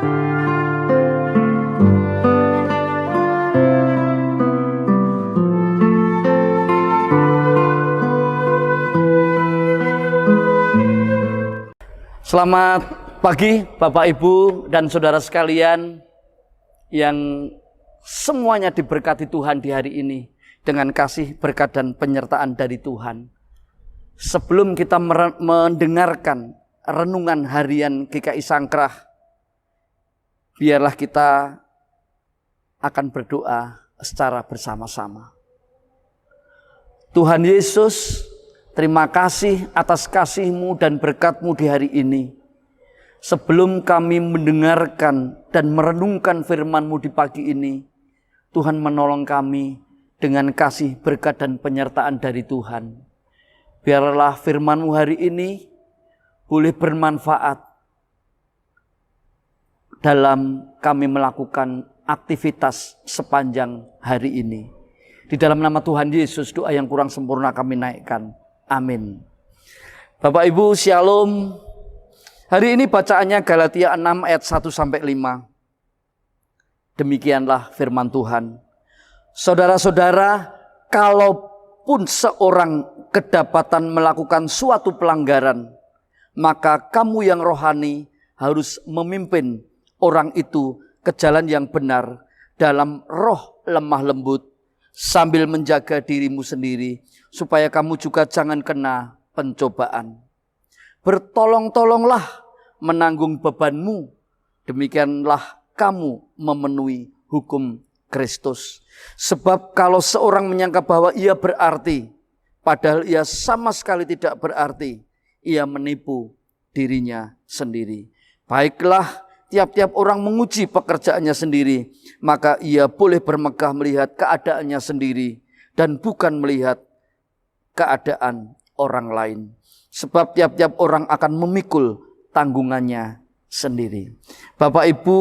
Selamat pagi Bapak Ibu dan saudara sekalian yang semuanya diberkati Tuhan di hari ini dengan kasih, berkat dan penyertaan dari Tuhan. Sebelum kita mendengarkan renungan harian GKI Sangkrah, biarlah kita akan berdoa secara bersama-sama. Tuhan Yesus, terima kasih atas kasih-Mu dan berkat-Mu di hari ini. Sebelum kami mendengarkan dan merenungkan firman-Mu di pagi ini, Tuhan menolong kami dengan kasih, berkat dan penyertaan dari Tuhan. Biarlah firman-Mu hari ini boleh bermanfaat dalam kami melakukan aktivitas sepanjang hari ini. Di dalam nama Tuhan Yesus, doa yang kurang sempurna kami naikkan. Amin. Bapak Ibu, Shalom. Hari ini bacaannya Galatia 6 ayat 1-5. Demikianlah firman Tuhan. Saudara-saudara, kalaupun seorang kedapatan melakukan suatu pelanggaran, maka kamu yang rohani harus memimpin orang itu ke jalan yang benar dalam roh lemah lembut, sambil menjaga dirimu sendiri, supaya kamu juga jangan kena pencobaan. Bertolong-tolonglah menanggung bebanmu, demikianlah kamu memenuhi hukum Kristus. Sebab kalau seorang menyangka bahwa ia berarti, padahal ia sama sekali tidak berarti, ia menipu dirinya sendiri. Baiklah, tiap-tiap orang menguji pekerjaannya sendiri, maka ia boleh bermegah melihat keadaannya sendiri dan bukan melihat keadaan orang lain. Sebab tiap-tiap orang akan memikul tanggungannya sendiri. Bapak Ibu,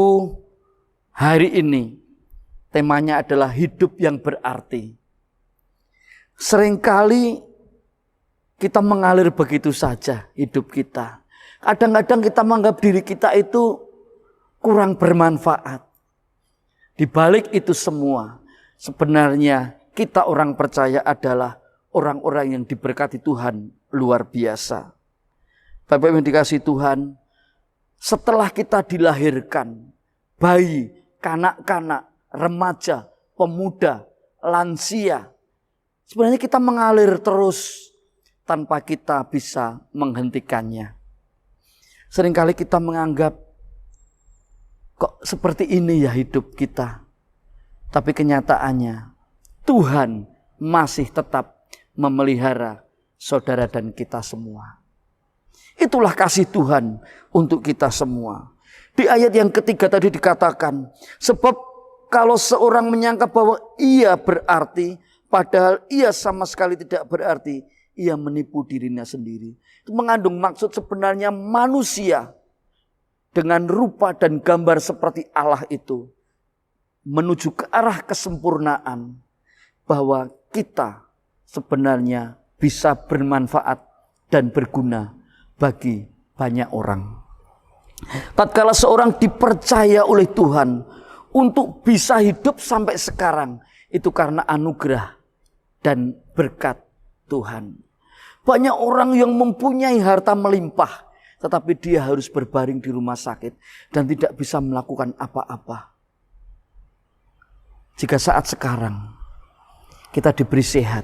hari ini temanya adalah hidup yang berarti. Seringkali kita mengalir begitu saja hidup kita. Kadang-kadang kita menganggap diri kita itu kurang bermanfaat. Di balik itu semua, sebenarnya kita orang percaya adalah orang-orang yang diberkati Tuhan luar biasa. Bapak yang dikasihi Tuhan, setelah kita dilahirkan, bayi, kanak-kanak, remaja, pemuda, lansia, sebenarnya kita mengalir terus tanpa kita bisa menghentikannya. Seringkali kita menganggap, kok seperti ini ya hidup kita. Tapi kenyataannya Tuhan masih tetap memelihara saudara dan kita semua. Itulah kasih Tuhan untuk kita semua. Di ayat yang ketiga tadi dikatakan, sebab kalau seorang menyangka bahwa ia berarti, padahal ia sama sekali tidak berarti, ia menipu dirinya sendiri. Itu mengandung maksud sebenarnya manusia dengan rupa dan gambar seperti Allah itu menuju ke arah kesempurnaan, bahwa kita sebenarnya bisa bermanfaat dan berguna bagi banyak orang. Tatkala seorang dipercaya oleh Tuhan untuk bisa hidup sampai sekarang, itu karena anugerah dan berkat Tuhan. Banyak orang yang mempunyai harta melimpah, tetapi dia harus berbaring di rumah sakit dan tidak bisa melakukan apa-apa. Jika saat sekarang kita diberi sehat,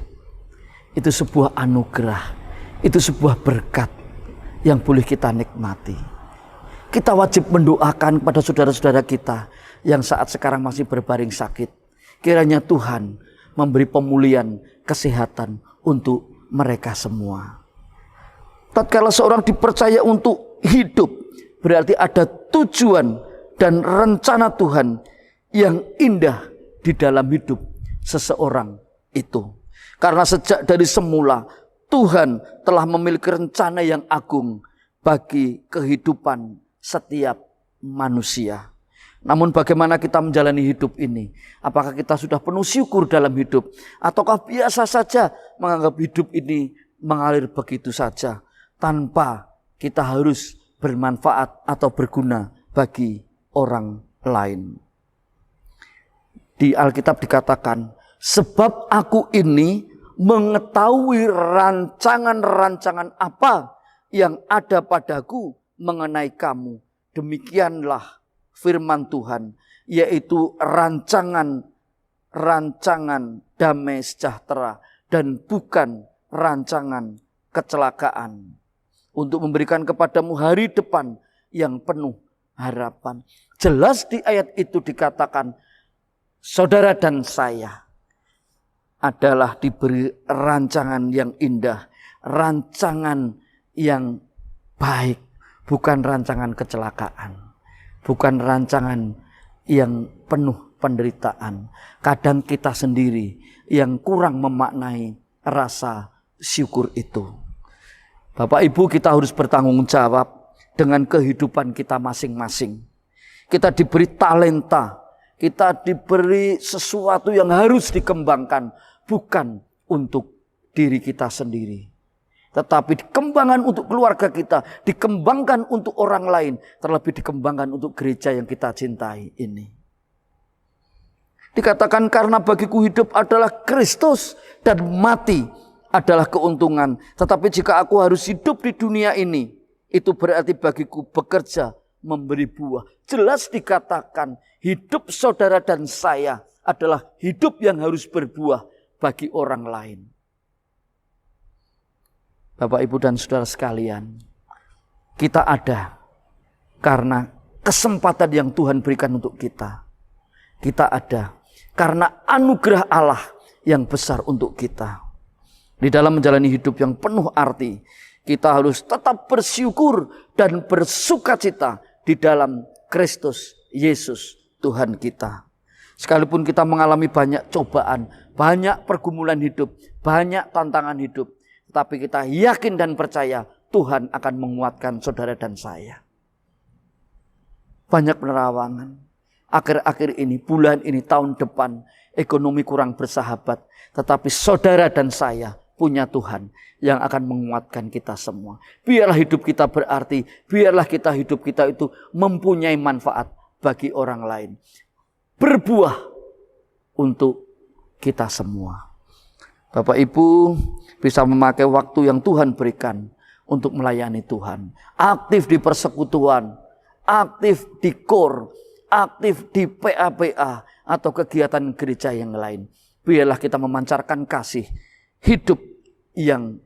itu sebuah anugerah, itu sebuah berkat yang boleh kita nikmati. Kita wajib mendoakan kepada saudara-saudara kita yang saat sekarang masih berbaring sakit. Kiranya Tuhan memberi pemulihan kesehatan untuk mereka semua. Tatkala seorang dipercaya untuk hidup, berarti ada tujuan dan rencana Tuhan yang indah di dalam hidup seseorang itu. Karena sejak dari semula Tuhan telah memiliki rencana yang agung bagi kehidupan setiap manusia. Namun bagaimana kita menjalani hidup ini? Apakah kita sudah penuh syukur dalam hidup? Ataukah biasa saja menganggap hidup ini mengalir begitu saja, tanpa kita harus bermanfaat atau berguna bagi orang lain. Di Alkitab dikatakan, sebab aku ini mengetahui rancangan-rancangan apa yang ada padaku mengenai kamu. Demikianlah firman Tuhan, yaitu rancangan damai sejahtera dan bukan rancangan kecelakaan, untuk memberikan kepadamu hari depan yang penuh harapan. Jelas di ayat itu dikatakan, saudara dan saya adalah diberi rancangan yang indah, rancangan yang baik, bukan rancangan kecelakaan, bukan rancangan yang penuh penderitaan. Kadang kita sendiri yang kurang memaknai rasa syukur itu. Bapak Ibu, kita harus bertanggung jawab dengan kehidupan kita masing-masing. Kita diberi talenta, kita diberi sesuatu yang harus dikembangkan, bukan untuk diri kita sendiri, tetapi dikembangkan untuk keluarga kita, dikembangkan untuk orang lain, terlebih dikembangkan untuk gereja yang kita cintai ini. Dikatakan, karena bagiku hidup adalah Kristus dan mati adalah keuntungan. Tetapi jika aku harus hidup di dunia ini, itu berarti bagiku bekerja memberi buah. Jelas dikatakan, hidup saudara dan saya adalah hidup yang harus berbuah bagi orang lain. Bapak, Ibu, dan saudara sekalian, kita ada karena kesempatan yang Tuhan berikan untuk kita. Kita ada karena anugerah Allah yang besar untuk kita. Di dalam menjalani hidup yang penuh arti, kita harus tetap bersyukur dan bersukacita di dalam Kristus Yesus Tuhan kita. Sekalipun kita mengalami banyak cobaan, banyak pergumulan hidup, banyak tantangan hidup, tapi kita yakin dan percaya Tuhan akan menguatkan saudara dan saya. Banyak penerawangan. Akhir-akhir ini, bulan ini, tahun depan, ekonomi kurang bersahabat. Tetapi saudara dan saya punya Tuhan yang akan menguatkan kita semua. Biarlah hidup kita berarti, biarlah hidup kita itu mempunyai manfaat bagi orang lain. Berbuah untuk kita semua. Bapak Ibu bisa memakai waktu yang Tuhan berikan untuk melayani Tuhan. Aktif di persekutuan, aktif di KOR, aktif di PA-PA atau kegiatan gereja yang lain. Biarlah kita memancarkan kasih, hidup yang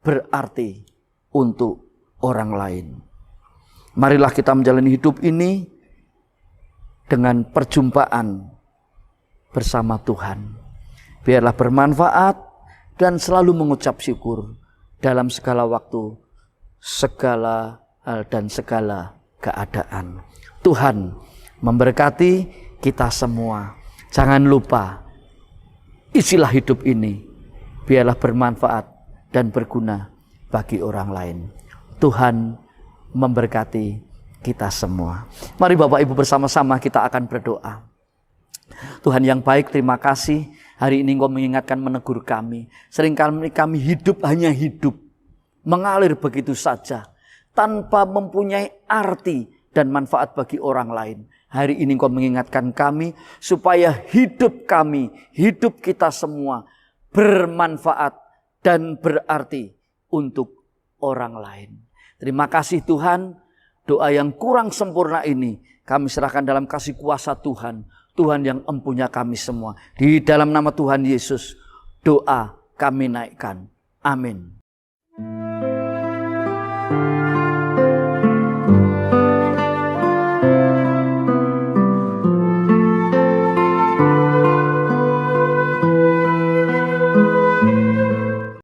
berarti untuk orang lain. Marilah kita menjalani hidup ini dengan perjumpaan bersama Tuhan. Biarlah bermanfaat dan selalu mengucap syukur dalam segala waktu, segala hal dan segala keadaan. Tuhan memberkati kita semua. Jangan lupa, isilah hidup ini. Biarlah bermanfaat dan berguna bagi orang lain. Tuhan memberkati kita semua. Mari Bapak Ibu bersama-sama kita akan berdoa. Tuhan yang baik, terima kasih. Hari ini Engkau mengingatkan, menegur kami. Seringkali kami hidup hanya hidup. Mengalir begitu saja. Tanpa mempunyai arti dan manfaat bagi orang lain. Hari ini Engkau mengingatkan kami supaya hidup kami, hidup kita semua bermanfaat dan berarti untuk orang lain. Terima kasih Tuhan, doa yang kurang sempurna ini kami serahkan dalam kasih kuasa Tuhan. Tuhan yang empunya kami semua. Di dalam nama Tuhan Yesus, doa kami naikkan. Amin.